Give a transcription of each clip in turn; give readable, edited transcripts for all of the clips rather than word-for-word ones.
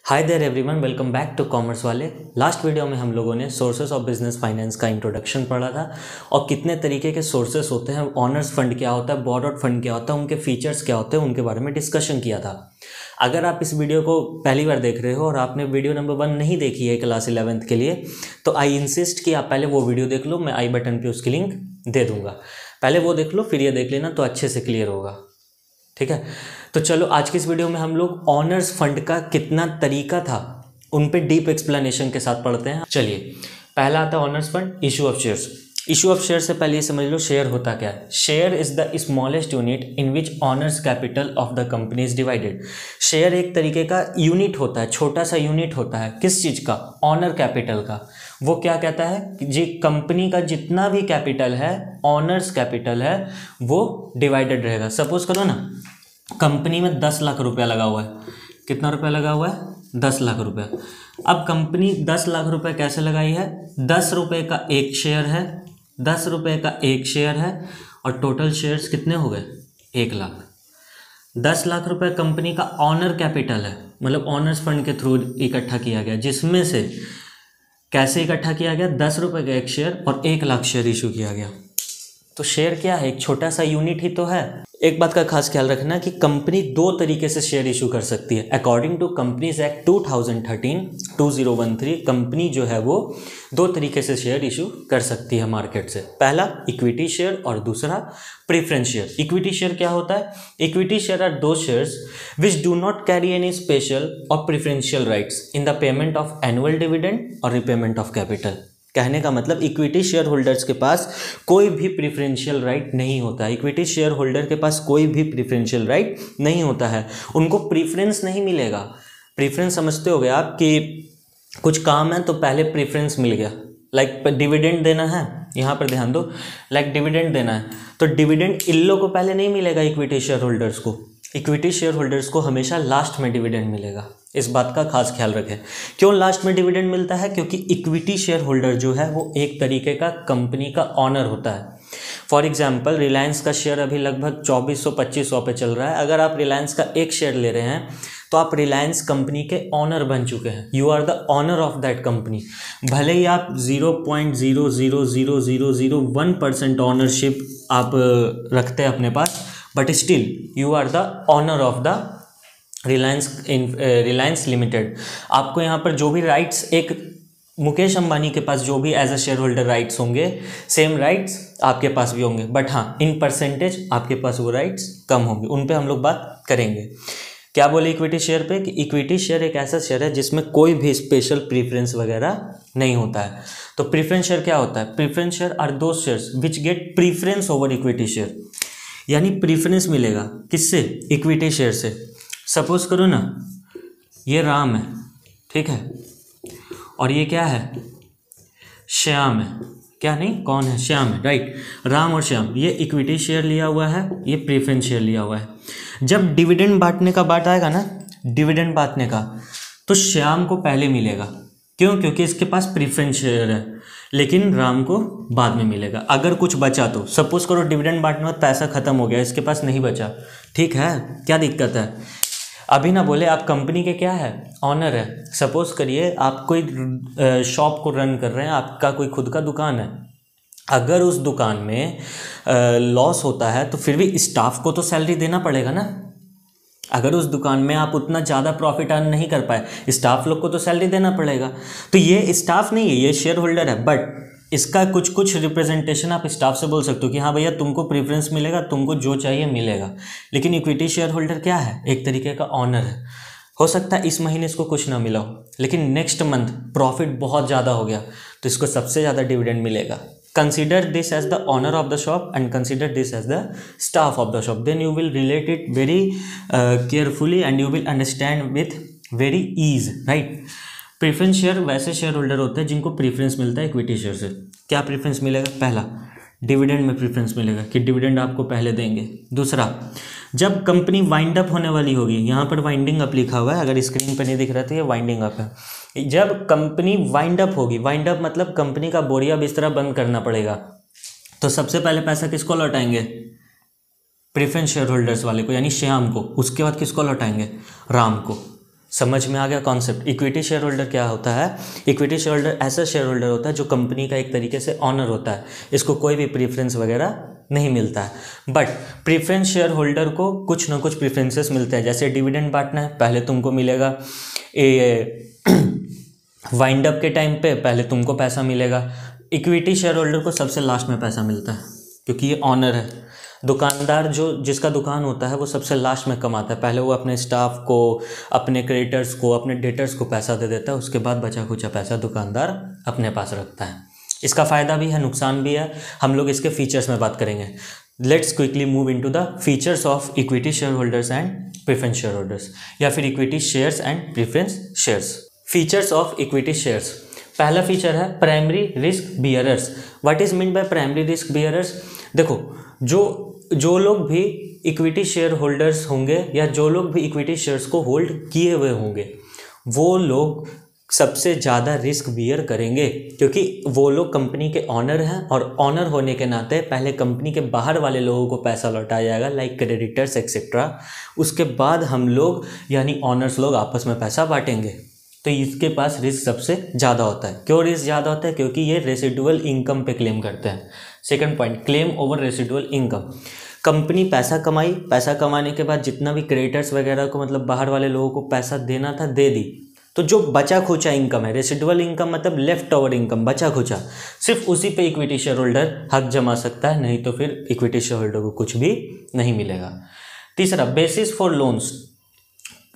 Hi there everyone, welcome back to commerce वाले। Last video में हम लोगों ने सोर्सेस ऑफ बिजनेस फाइनेंस का इंट्रोडक्शन पढ़ा था और कितने तरीके के सोर्सेस होते हैं, ऑनर्स फंड क्या होता है, बोरोड फंड क्या होता है, उनके फीचर्स क्या होते हैं, उनके बारे में डिस्कशन किया था। अगर आप इस वीडियो को पहली बार देख रहे हो और आपने वीडियो नंबर 1 नहीं देखी है क्लास 11th के लिए, तो आई इंसिस्ट कि आप पहले वो वीडियो देख लो। मैं आई बटन पर उसकी लिंक दे दूँगा, पहले वो देख लो, फिर ये देख लेना तो अच्छे से क्लियर होगा। ठीक है, तो चलो आज की इस वीडियो में हम लोग ऑनर्स फंड का कितना तरीका था उन पे डीप एक्सप्लेनेशन के साथ पढ़ते हैं। चलिए, पहला आता है honours fund, issue of shares. Issue of share से पहले ये समझ लो शेयर होता क्या है। Share is the smallest unit in which honours capital of the company is divided. Share एक तरीके का यूनिट होता है, छोटा सा यूनिट होता है। किस चीज़ का? ऑनर कैपिटल का। वो क्या कहता है कि जी कंपनी का जितना भी कैपिटल है, ऑनर्स कैपिटल है, वो डिवाइडेड रहेगा। सपोज करो ना, कंपनी में 10 लाख रुपया लगा हुआ है। कितना रुपया लगा हुआ है? 10 लाख रुपया। अब कंपनी 10 लाख रुपए कैसे लगाई है? 10 रुपये का एक शेयर है, 10 रुपये का एक शेयर है और टोटल शेयर्स कितने हो गए? 1 लाख। 10 लाख रुपए कंपनी का ऑनर कैपिटल है, मतलब ऑनर्स फंड के थ्रू इकट्ठा किया गया, जिसमें से कैसे इकट्ठा किया गया? 10 रुपये का एक शेयर और 1 लाख शेयर इशू किया गया। तो शेयर क्या है? एक छोटा सा यूनिट ही तो है। एक बात का खास ख्याल रखना कि कंपनी 2 तरीके से शेयर इशू कर सकती है। According to companies act 2013 2013 company जो है वो 2 तरीके से शेयर इशू कर सकती है मार्केट से। पहला इक्विटी शेयर और दूसरा प्रेफरेंस शेयर। इक्विटी शेयर क्या होता है? Equity share are those shares which do not carry any special or preferential rights in the payment of annual dividend और रिपेमेंट ऑफ कैपिटल। कहने का मतलब इक्विटी शेयर होल्डर्स के पास कोई भी प्रेफरेंशियल राइट नहीं होता है। इक्विटी शेयर होल्डर के पास कोई भी प्रेफरेंशियल राइट नहीं होता है, उनको प्रेफरेंस नहीं मिलेगा। प्रेफरेंस समझते हो गए आप कि कुछ काम है तो पहले प्रेफरेंस मिल गया। लाइक डिविडेंड देना है, यहाँ पर ध्यान दो, लाइक डिविडेंड देना है तो डिविडेंड इन लोग को पहले नहीं मिलेगा। इक्विटी शेयर होल्डर्स को, इक्विटी शेयर होल्डर्स को हमेशा लास्ट में डिविडेंड मिलेगा। इस बात का खास ख्याल रखें। क्यों लास्ट में डिविडेंड मिलता है? क्योंकि इक्विटी शेयर होल्डर जो है वो एक तरीके का कंपनी का ऑनर होता है। फॉर एग्जांपल, रिलायंस का शेयर अभी लगभग 2400-2500 पे चल रहा है। अगर आप रिलायंस का एक शेयर ले रहे हैं तो आप रिलायंस कंपनी के ऑनर बन चुके हैं। You are the owner of that company. भले ही आप 0.0000001% ऑनरशिप आप रखते हैं अपने पास, but still you are the owner of the Reliance limited. आपको यहाँ पर जो भी राइट्स, एक मुकेश अंबानी के पास जो भी as a shareholder rights होंगे, सेम राइट्स आपके पास भी होंगे, बट हाँ इन परसेंटेज आपके पास वो राइट्स कम होंगे। उन पे हम लोग बात करेंगे। क्या बोले इक्विटी शेयर पे? कि इक्विटी शेयर एक ऐसा शेयर है जिसमें कोई भी स्पेशल प्रीफरेंस वगैरह नहीं होता है। तो प्रीफरेंस शेयर क्या होता है? Preference share are those shares which get preference over equity share. यानी प्रीफरेंस मिलेगा किससे? इक्विटी शेयर से। सपोज करो ना, ये राम है, ठीक है, और ये क्या है? श्याम है। क्या नहीं, कौन है? श्याम है, राइट। राम और श्याम, ये इक्विटी शेयर लिया हुआ है, ये प्रेफरेंस शेयर लिया हुआ है। जब डिविडेंड बांटने का बात आएगा ना, डिविडेंड बांटने का, तो श्याम को पहले मिलेगा। क्यों? क्योंकि इसके पास प्रेफरेंस शेयर है, लेकिन राम को बाद में मिलेगा। अगर कुछ बचा तो सपोज करो डिविडेंड बांटने में पैसा खत्म हो गया, इसके पास नहीं बचा, ठीक है, क्या दिक्कत है? अभी ना बोले आप कंपनी के क्या है? ऑनर है। सपोज करिए आप कोई शॉप को रन कर रहे हैं, आपका कोई खुद का दुकान है। अगर उस दुकान में लॉस होता है तो फिर भी स्टाफ को तो सैलरी देना पड़ेगा ना। अगर उस दुकान में आप उतना ज़्यादा प्रॉफिट अर्न नहीं कर पाए, स्टाफ लोग को तो सैलरी देना पड़ेगा। तो ये स्टाफ नहीं है, ये शेयर होल्डर है, बट इसका कुछ कुछ रिप्रेजेंटेशन आप स्टाफ से बोल सकते हो कि हाँ भैया तुमको प्रेफरेंस मिलेगा, तुमको जो चाहिए मिलेगा। लेकिन इक्विटी शेयर होल्डर क्या है? एक तरीके का ऑनर है। हो सकता है इस महीने इसको कुछ ना मिला हो, लेकिन नेक्स्ट मंथ प्रॉफिट बहुत ज़्यादा हो गया तो इसको सबसे ज़्यादा डिविडेंड मिलेगा। Consider this as the owner of the shop and consider this as the staff of the shop, then you will relate it very carefully and you will understand with very ease, right. Preference share वैसे shareholder होते हैं जिनको preference मिलता है equity share से। क्या preference मिलेगा? पहला, डिविडेंड में प्रेफरेंस मिलेगा कि डिविडेंड आपको पहले देंगे। दूसरा, जब कंपनी वाइंड अप होने वाली होगी, यहाँ पर वाइंडिंग अप लिखा हुआ है, अगर स्क्रीन पर नहीं दिख रहा तो ये वाइंडिंग अप है। जब कंपनी वाइंड अप होगी, वाइंड अप मतलब कंपनी का बोरिया बिस्तरा बंद करना पड़ेगा, तो सबसे पहले पैसा किसको लौटाएंगे? प्रेफरेंस शेयर होल्डर्स वाले को, यानी श्याम को। उसके बाद किसको लौटाएंगे? राम को। समझ में आ गया कॉन्सेप्ट। इक्विटी शेयर होल्डर क्या होता है? इक्विटी शेयर होल्डर ऐसा शेयर होल्डर होता है जो कंपनी का एक तरीके से ऑनर होता है, इसको कोई भी प्रीफरेंस वगैरह नहीं मिलता है। बट प्रीफरेंस शेयर होल्डर को कुछ ना कुछ प्रीफरेंसेस मिलते हैं, जैसे डिविडेंड बांटना है, पहले तुमको मिलेगा वाइंड अप के टाइम पे पहले तुमको पैसा मिलेगा। इक्विटी शेयर होल्डर को सबसे लास्ट में पैसा मिलता है क्योंकि ये ऑनर है। दुकानदार जो जिसका दुकान होता है वो सबसे लास्ट में कमाता है, पहले वो अपने स्टाफ को, अपने क्रेडिटर्स को, अपने डेटर्स को पैसा दे देता है, उसके बाद बचा खुचा पैसा दुकानदार अपने पास रखता है। इसका फ़ायदा भी है, नुकसान भी है, हम लोग इसके फीचर्स में बात करेंगे। Let's quickly move into the features of equity share holders and preference share holders, या फिर equity shares and preference shares. Features of equity shares. पहला फीचर है primary risk bearers. What is mean by primary risk bearers? देखो, जो लोग भी equity share holders होंगे या जो लोग भी इक्विटी शेयर्स को होल्ड किए हुए होंगे, वो लोग सबसे ज़्यादा रिस्क बियर करेंगे, क्योंकि वो लोग कंपनी के ऑनर हैं और ऑनर होने के नाते पहले कंपनी के बाहर वाले लोगों को पैसा लौटाया जाएगा, लाइक क्रेडिटर्स एक्सेट्रा। उसके बाद हम लोग यानी ऑनर्स लोग आपस में पैसा बांटेंगे, तो इसके पास रिस्क सबसे ज़्यादा होता है। क्यों रिस्क ज़्यादा होता है? क्योंकि ये रेसिडुअल इनकम पे क्लेम करते हैं। Second point, claim over residual income. Company पैसा कमाई, पैसा कमाने के बाद जितना भी क्रेडिटर्स वगैरह को, मतलब बाहर वाले लोगों को पैसा देना था, दे दी, तो जो बचा खुचा इनकम है, रेसिडुअल इनकम मतलब लेफ्ट ओवर इनकम, बचा खुचा, सिर्फ उसी पे इक्विटी शेयर होल्डर हक जमा सकता है, नहीं तो फिर इक्विटी शेयर होल्डर को कुछ भी नहीं मिलेगा। तीसरा, बेसिस फॉर लोन्स।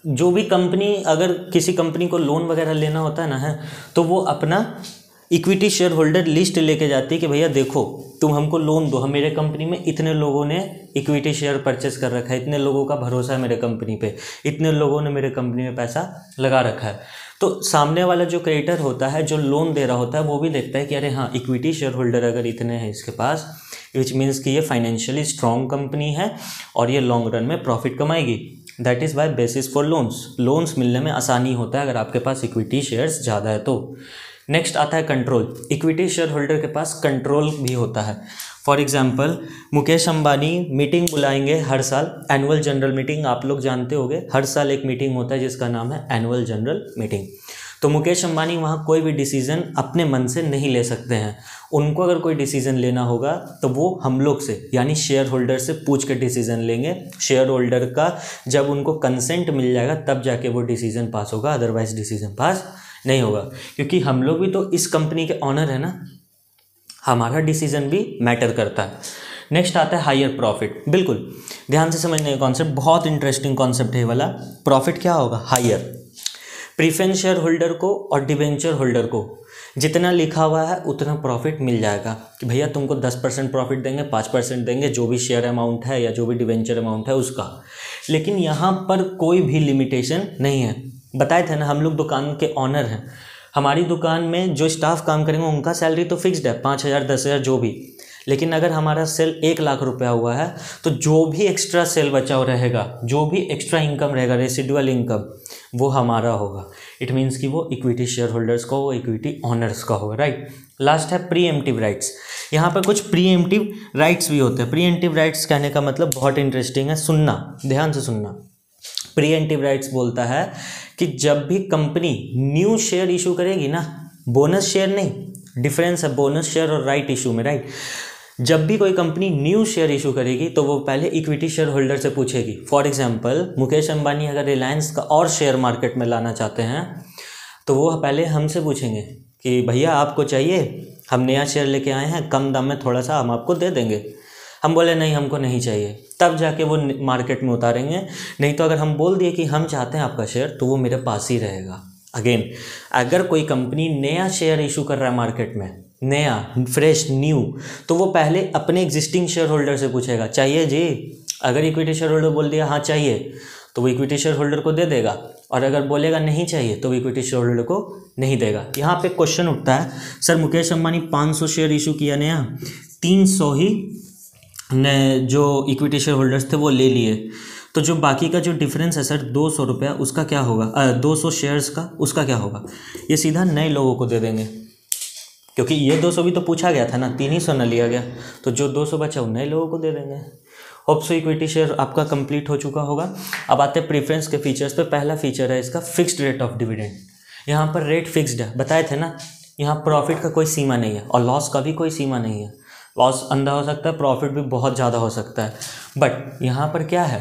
जो भी कंपनी, अगर किसी कंपनी को लोन वगैरह लेना होता है ना, है तो वो अपना इक्विटी शेयर होल्डर लिस्ट लेके जाती है कि भैया देखो, तुम हमको लोन दो, हम मेरे कंपनी में इतने लोगों ने इक्विटी शेयर परचेस कर रखा है, इतने लोगों का भरोसा है मेरे कंपनी पे, इतने लोगों ने मेरे कंपनी में पैसा लगा रखा है। तो सामने वाला जो क्रेडिटर होता है, जो लोन दे रहा होता है, वो भी देखता है कि अरे हाँ, इक्विटी शेयर होल्डर अगर इतने हैं इसके पास, विच मीन्स कि ये फाइनेंशियली स्ट्रॉन्ग कंपनी है और ये लॉन्ग रन में प्रॉफिट कमाएगी। That is why basis for loans. Loans मिलने में आसानी होता है अगर आपके पास इक्विटी शेयर्स ज़्यादा है तो। नेक्स्ट आता है कंट्रोल। इक्विटी शेयर होल्डर के पास कंट्रोल भी होता है। For example, Mukesh Ambani meeting बुलाएंगे हर साल, एनुअल जनरल मीटिंग, आप लोग जानते होंगे, हर साल एक मीटिंग होता है जिसका नाम है एनुअल जनरल मीटिंग। तो मुकेश अंबानी वहाँ कोई भी डिसीज़न अपने मन से नहीं ले सकते हैं। उनको अगर कोई डिसीज़न लेना होगा तो वो हम लोग से यानी शेयर होल्डर से पूछ के डिसीज़न लेंगे। शेयर होल्डर का जब उनको कंसेंट मिल जाएगा तब जाके वो डिसीज़न पास होगा, अदरवाइज डिसीज़न पास नहीं होगा, क्योंकि हम लोग भी तो इस कंपनी के ऑनर है ना, हमारा डिसीज़न भी मैटर करता है। नेक्स्ट आता है हायर प्रॉफिट। बिल्कुल ध्यान से समझने का कॉन्सेप्ट, बहुत इंटरेस्टिंग कॉन्सेप्ट है वाला। प्रॉफिट क्या होगा? हायर। प्रीफरेंस शेयर होल्डर को और डिबेंचर होल्डर को जितना लिखा हुआ है उतना प्रॉफिट मिल जाएगा कि भैया तुमको 10% प्रॉफिट देंगे, 5% देंगे, जो भी शेयर अमाउंट है या जो भी डिबेंचर अमाउंट है उसका। लेकिन यहाँ पर कोई भी लिमिटेशन नहीं है। बताए थे ना, हम लोग दुकान के ऑनर हैं, हमारी दुकान में जो स्टाफ काम करेंगे उनका सैलरी तो फिक्स्ड है, 5,000 10,000 जो भी। लेकिन अगर हमारा सेल 1 लाख रुपया हुआ है तो जो भी एक्स्ट्रा सेल बचा हुआ रहेगा, जो भी एक्स्ट्रा इनकम रहेगा, रेसिडुअल इनकम, वो हमारा होगा। इट मीन्स कि वो इक्विटी शेयर होल्डर्स का, वो इक्विटी ऑनर्स का होगा, राइट। लास्ट है प्रीएम्प्टिव राइट्स। यहाँ पर कुछ प्रीएम्प्टिव राइट्स भी होते हैं। प्रीएम्प्टिव राइट्स कहने का मतलब बहुत इंटरेस्टिंग है, सुनना, ध्यान से सुनना। प्रीएम्प्टिव राइट्स बोलता है कि जब भी कंपनी न्यू शेयर इशू करेगी ना, बोनस शेयर नहीं, डिफरेंस है बोनस शेयर और राइट इशू में, राइट। जब भी कोई कंपनी न्यू शेयर इशू करेगी तो वो पहले इक्विटी शेयर होल्डर से पूछेगी। फॉर एग्जांपल, मुकेश अंबानी अगर रिलायंस का और शेयर मार्केट में लाना चाहते हैं तो वो पहले हमसे पूछेंगे कि भैया आपको चाहिए, हम नया शेयर लेके आए हैं, कम दाम में थोड़ा सा हम आपको दे देंगे। हम बोले नहीं, हमको नहीं चाहिए, तब जाके वो मार्केट में उतारेंगे। नहीं तो अगर हम बोल दिए कि हम चाहते हैं आपका शेयर, तो वो मेरे पास ही रहेगा। अगेन, अगर कोई कंपनी नया शेयर इशू कर रहा है मार्केट में, नया, फ्रेश, न्यू, तो वो पहले अपने एग्जिस्टिंग शेयर होल्डर से पूछेगा चाहिए जी। अगर इक्विटी शेयर होल्डर बोल दिया हाँ चाहिए, तो वो इक्विटी शेयर होल्डर को दे देगा, और अगर बोलेगा नहीं चाहिए तो वो इक्विटी शेयर होल्डर को नहीं देगा। यहाँ पे क्वेश्चन उठता है, sir Mukesh Ambani 500 share issue किया नया, 300 ही ने जो इक्विटी शेयर होल्डर्स थे वो ले लिए, तो जो बाकी का जो डिफरेंस है सर 200 रुपया, उसका क्या होगा? 200 शेयर्स का, उसका क्या होगा? ये सीधा नए लोगों को दे देंगे, क्योंकि ये 200 भी तो पूछा गया था ना, 300 न लिया गया, तो जो 200 बचा वो नए लोगों को दे देंगे। होप सो इक्विटी शेयर आपका कंप्लीट हो चुका होगा। अब आते हैं प्रीफरेंस के फीचर्स पे। पहला फीचर है इसका फिक्स्ड रेट ऑफ डिविडेंड। यहाँ पर रेट फिक्स्ड है, बताए थे ना, यहाँ प्रॉफिट का कोई सीमा नहीं है और लॉस का भी कोई सीमा नहीं है। लॉस अंधा हो सकता है, प्रॉफिट भी बहुत ज़्यादा हो सकता है, बट यहाँ पर क्या है,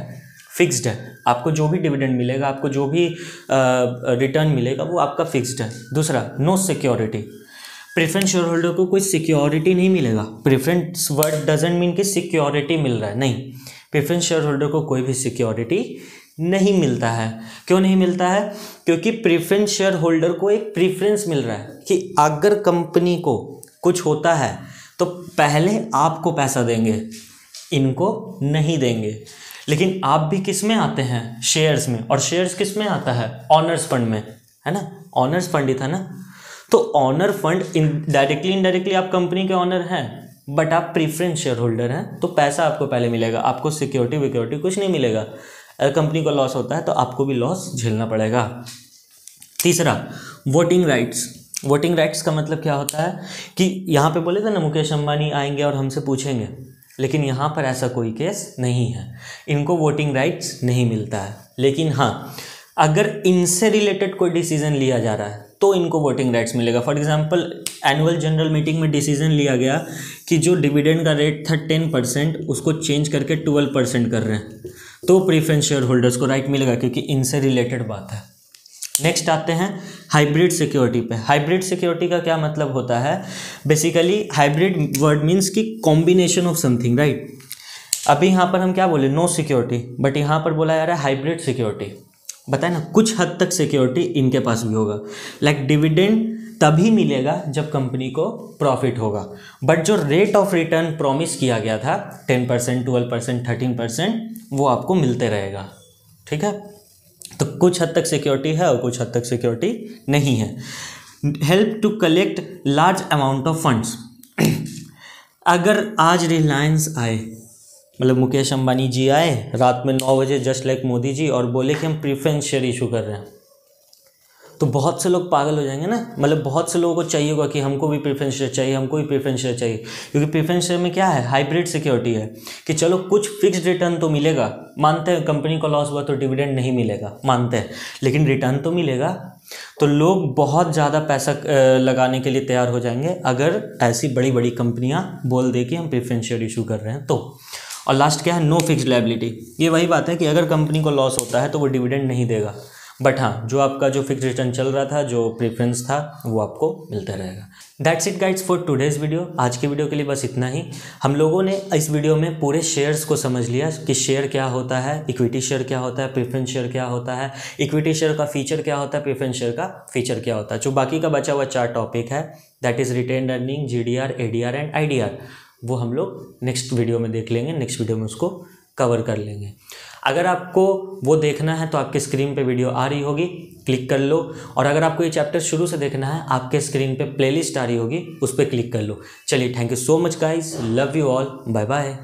फिक्स्ड है। आपको जो भी डिविडेंड मिलेगा, आपको जो भी रिटर्न मिलेगा वो आपका फिक्स्ड है। दूसरा, no security. Preference shareholder को कोई सिक्योरिटी नहीं मिलेगा। प्रेफरेंस वर्ड डजेंट मीन कि सिक्योरिटी मिल रहा है, नहीं, प्रेफरेंस शेयर होल्डर को कोई भी सिक्योरिटी नहीं मिलता है। क्यों नहीं मिलता है? क्योंकि प्रेफरेंस शेयर होल्डर को एक प्रेफरेंस मिल रहा है कि अगर कंपनी को कुछ होता है तो पहले आपको पैसा देंगे, इनको नहीं देंगे। लेकिन आप भी किस में आते हैं? शेयर्स में। और शेयर्स किस में आता है? ऑनर्स फंड में, है ना, ऑनर्स फंड ही था ना। तो ऑनर फंड डायरेक्टली इनडायरेक्टली आप कंपनी के ऑनर हैं, बट आप प्रेफरेंस शेयर होल्डर हैं, तो पैसा आपको पहले मिलेगा, आपको सिक्योरिटी विक्योरिटी कुछ नहीं मिलेगा। अगर कंपनी को लॉस होता है तो आपको भी लॉस झेलना पड़ेगा। तीसरा, वोटिंग राइट्स। वोटिंग राइट्स का मतलब क्या होता है कि यहाँ पे बोले थे ना मुकेश अंबानी आएंगे और हमसे पूछेंगे, लेकिन यहाँ पर ऐसा कोई केस नहीं है, इनको वोटिंग राइट्स नहीं मिलता है। लेकिन हाँ, अगर इनसे रिलेटेड कोई डिसीजन लिया जा रहा है तो इनको वोटिंग राइट्स मिलेगा। For example, annual general meeting में डिसीजन लिया गया कि जो डिविडेंड का रेट था 10%, उसको चेंज करके 12% कर रहे हैं, तो प्रेफरेंस शेयर होल्डर्स को राइट मिलेगा, क्योंकि इनसे रिलेटेड बात है। नेक्स्ट आते हैं हाइब्रिड सिक्योरिटी पे। हाइब्रिड सिक्योरिटी का क्या मतलब होता है? बेसिकली हाइब्रिड वर्ड मीन्स कि कॉम्बिनेशन ऑफ समथिंग, राइट। अभी यहाँ पर हम क्या बोले, नो सिक्योरिटी, बट यहाँ पर बोला जा रहा है हाइब्रिड सिक्योरिटी। बताए ना, कुछ हद तक सिक्योरिटी इनके पास भी होगा। लाइक डिविडेंड तभी मिलेगा जब कंपनी को प्रॉफिट होगा, बट जो रेट ऑफ रिटर्न प्रॉमिस किया गया था 10%, 12%, 13%, वो आपको मिलते रहेगा। ठीक है, तो कुछ हद तक सिक्योरिटी है और कुछ हद तक सिक्योरिटी नहीं है। Help to collect large amount of funds. अगर आज रिलायंस आए, मतलब मुकेश अंबानी जी आए रात में 9 बजे जस्ट लाइक मोदी जी, और बोले कि हम प्रेफरेंस शेयर इशू कर रहे हैं, तो बहुत से लोग पागल हो जाएंगे ना। मतलब बहुत से लोगों को चाहिए होगा कि हमको भी प्रेफरेंस शेयर चाहिए, हमको भी प्रेफरेंस शेयर चाहिए, क्योंकि प्रेफरेंस शेयर में क्या है, हाइब्रिड सिक्योरिटी है कि चलो कुछ फिक्स्ड रिटर्न तो मिलेगा, मानते हैं कंपनी को लॉस हुआ तो डिविडेंड नहीं मिलेगा, मानते हैं, लेकिन रिटर्न तो मिलेगा। तो लोग बहुत ज़्यादा पैसा लगाने के लिए तैयार हो जाएंगे अगर ऐसी बड़ी बड़ी कंपनियाँ बोल दे कि हम प्रेफरेंस शेयर इशू कर रहे हैं तो। और लास्ट क्या है, नो फिक्स्ड लायबिलिटी। ये वही बात है कि अगर कंपनी को लॉस होता है तो वो डिविडेंड नहीं देगा, बट हाँ, जो आपका जो फिक्स रिटर्न चल रहा था, जो प्रेफरेंस था, वो आपको मिलता रहेगा। That's it guides for today's video. आज के वीडियो के लिए बस इतना ही। हम लोगों ने इस वीडियो में पूरे शेयर्स को समझ लिया कि शेयर क्या होता है, इक्विटी शेयर क्या होता है, प्रेफरेंस शेयर क्या होता है, इक्विटी शेयर का फीचर क्या होता है, प्रेफरेंस शेयर का फीचर क्या होता है। जो बाकी का बचा हुआ 4 टॉपिक है, that is retained earning, GDR, ADR and IDR, वो हम लोग नेक्स्ट वीडियो में देख लेंगे, नेक्स्ट वीडियो में उसको कवर कर लेंगे। अगर आपको वो देखना है तो आपके स्क्रीन पे वीडियो आ रही होगी, क्लिक कर लो। और अगर आपको ये चैप्टर शुरू से देखना है, आपके स्क्रीन पे प्लेलिस्ट आ रही होगी, उस पर क्लिक कर लो। चलिए, thank you so much guys, love you all, bye bye.